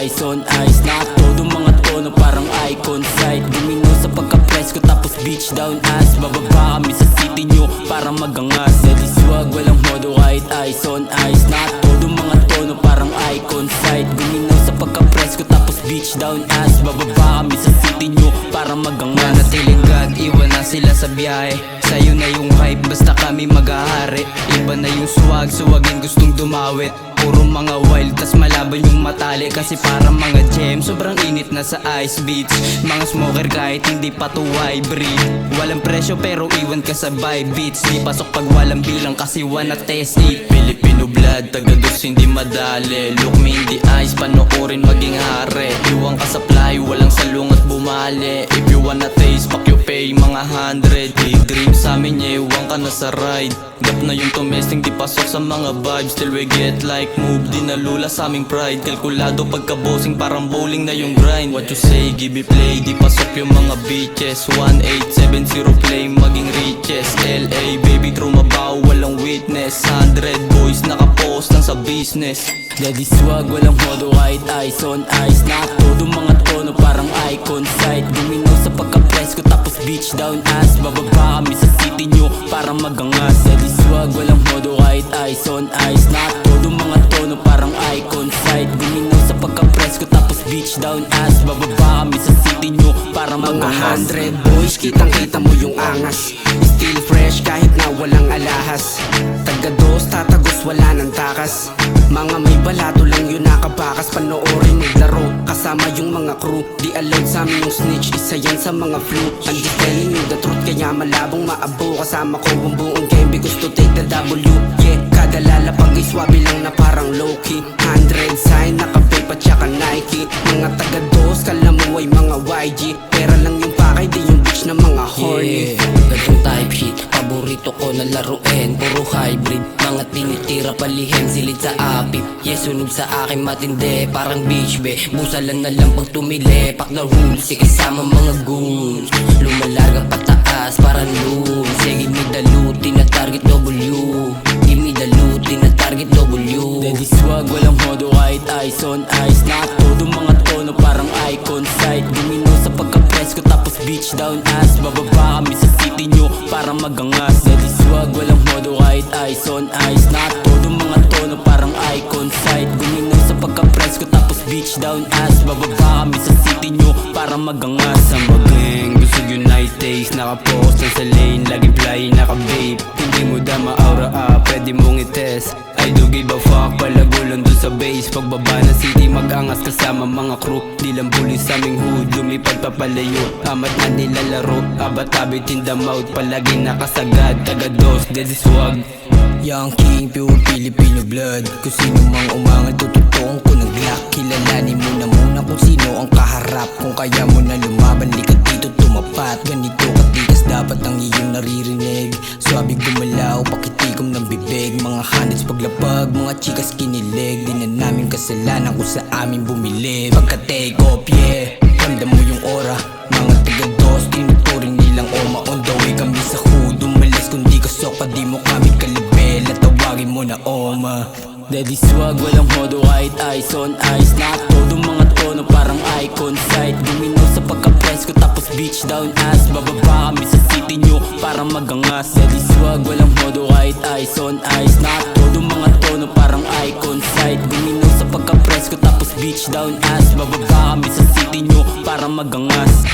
ice on ice. Nakatodo mga tono parang icon sight. Guminaw sa pagka-press ko tapos beach down ass. Bababa kami sa city nyo para magangas. Steady swag, walang modo kahit ice on ice. Nakatodo mga tono parang icon sight. Guminaw sa pagka-press ko tapos beach down ass. Bababa kami sa city nyo para magangas. Manatiling God, iwan na sila sa biyahe. Sa'yo na yung hype, basta kami maghahari. Iba na yung swag, suwagin gustong dumawit. Puro mga wild, tas malaban yung matali. Kasi parang mga gem, sobrang init na sa ice beach. Mga smoker kahit hindi pa to hybrid. Walang presyo pero iwan ka sa vibe beats. Di pasok pag walang bilang kasi wanna test it. Filipino blood, taga-dos hindi madali. Look me in the eyes, panoorin maging hari. Iwan ka sa fly, walang salung at bumali. If you wanna taste, fuck you pay mga 100. Big dream sa amin, iwan ka na sa ride. Gap na yung tumesting, di pasok sa mga vibes. Still we get like move, di nalula sa aming pride. Kalkulado pagka-bossing, parang bowling na yung grind. What you say, give me play, di pasok yung mga bitches. 1870 play, maging riches. LA, baby, true mabaw, walang witness. 100 boys, nakapost lang sa business. Daddy swag, walang modo kahit ice on ice. Nakatodo mga tono parang icon sight. Guminaw sa pagka-press ko tapos beach down ass. Bababa kami sa city nyo para magangas. Daddy swag, walang modo kahit ice on ice. Nakatodo mga tono parang icon sight. Guminaw sa pagka-press ko tapos beach down ass. Bababa kami sa city nyo para magangas. Mga 100 boys, kitang-kita mo yung angas. Still fresh kahit na walang alahas. Taga-dos, tatagos, wala nang takas. Mga may balato lang yun nakabakas. Panoorin maglaro, kasama yung mga crew. Di allowed sa amin yung snitch, isa yan sa mga flu. I'm just telling you the truth, kaya malabong maabo. Kasama ko ang buong game because to take the W. Yeah, kada lalapag ay swabe lang na parang low-key. 100 sign, naka-vape at saka Nike. Mga taga-dos, kala mo ay mga YG. Pera lang yung pakay, di yung bitch na mga horny. Ganitong type shit, paborito ko na laruin. Puro hybrid, mga tinitira palihin. Silid sa apip, yes sunog sa akin matindi. Parang beach be, busalan na lang pag tumili. Pack the rules, kasama mga goons. Lumalarga pataas, parang loon. Sige me the loot, na target W. Give me the loot, na target W. Daddy swag, walang modo kahit ice on ice. Nakatodo mga tono parang icon sight. Guminaw sa pagka-press ko tapos beach down ass. Bababa kami sa city nyo para magangas. Daddy swag, walang modo kahit ice on ice. Nakatodo mga tono parang icon sight. Guminaw sa pagka-press ko tapos beach down ass. Bababa kami sa city nyo para magangas. Sa mag-gang, gusto unite taste. Nakapost na sa lane, laging fly, naka-vape. Hindi mo dama aura pwede mong i-test. I do give a fuck, palagulon dun sa base. Pagbaba ng city, mag-angas kasama mga crew. Di lang bully sa aming hood, lumipad papalayo. Amat na nilalaro, abat-abit in the mouth. Palagi nakasagad, taga-dos, daddy swag. Young king, pure Filipino blood. Kung sino mang umangal, tututuong ko ng Glock. Kilalanin mo na muna kung sino ang kaharap. Kung kaya mo na lumaban, likat dito tumapat. Ganito katikas dapat ang iyong naririnig. Swabe gumalaw, pakitikom ng bibig. Mga handits paglapag, mga chikas kinilig. Di na namin kasalanan kung sa amin bumili. Pagka take off, yeah, ramdam mo yung aura. Mga taga-dos, tinuturing nilang oma. On the way kami sa hood, umalis kung di ka soka, di mo kami kalibel. At tawagin mo na oma. Daddy swag, walang modo kahit ice on ice. Nakatodo mga tono parang icon sight. Guminaw sa pagka-press ko tapos beach down ass. Bababa kami sa city nyo para magangas. Daddy swag, walang modo kahit ice on ice. Nakatodo mga tono parang icon sight. Guminaw sa pagka-press ko tapos beach down ass. Bababa kami sa city nyo para magangas.